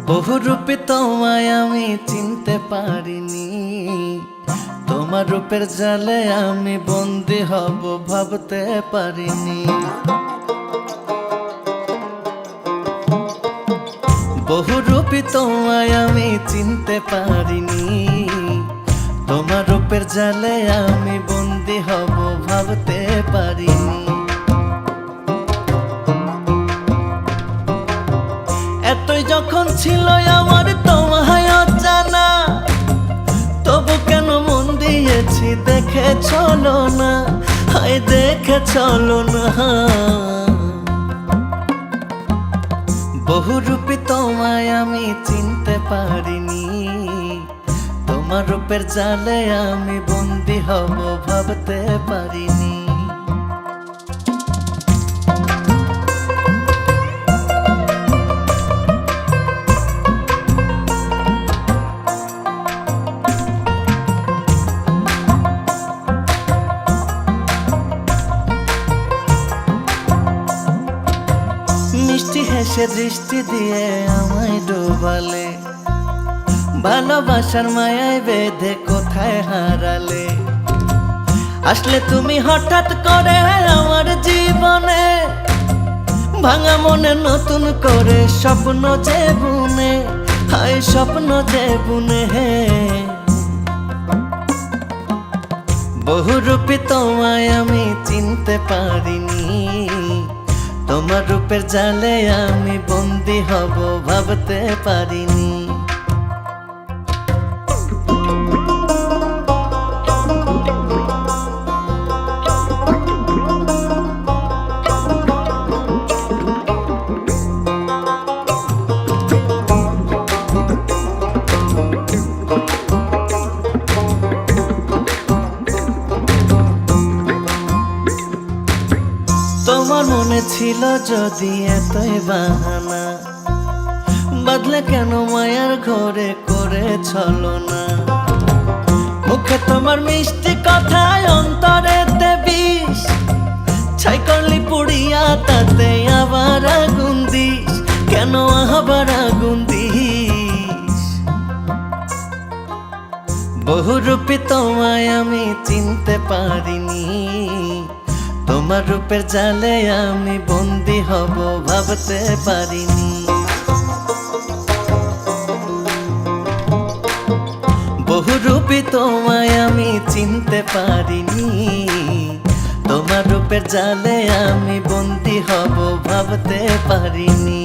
বহুরূপে তোমায় আমি চিনতে পারিনি, তোমার রূপের জালে আমি বন্দী হব ভাবতে পারিনি। বহুরূপী তোমায় আমি চিনতে পারিনি, তোমার রূপের জালে আমি বন্দী হব ভাবতে পারিনি। এতই যখন ছিল আমার তোমায় অজানা, তবু কেন মন দিয়েছি দেখে চলো না, হায় দেখে চলো না। বহুরূপী তোমায় আমি চিনতে পারিনি, তোমার রূপের জালে আমি বন্দী হব ভাবতে পারিনি। মিষ্টি হেসে দৃষ্টি দিয়ে আমায় ডোবালে, ভালোবাসার মায়ায় বেঁধে কোথায় হারালে। আসলে তুমি হঠাৎ করে আমার জীবনে, ভাঙা মনে নতুন করে স্বপ্ন যে বুনে, হায় স্বপ্ন যে বুনে। বহুরূপী তোমায় আমি চিনতে পারিনি, তোমার রূপের জালে আমি বন্দী হব ভাবতে পারিনি। তোমার মনে ছিল যদি এতই বাহানা, বদলে কেন মায়ার ঘরে করে ছলনা। মুখে তোমার মিষ্টি কথায় অন্তরেতে বিষ, ছাই করলি পুড়িয়া তাতে আবার আগুন দিস, কেন আবার আগুন দিস। বহুরূপী তোমায় আমি চিনতে পারিনি, তোমার রূপের জালে আমি বন্দী হব ভাবতে পারিনি। বহুরূপী তোমায় আমি চিনতে পারিনি, তোমার রূপের জালে আমি বন্দী হব ভাবতে পারিনি।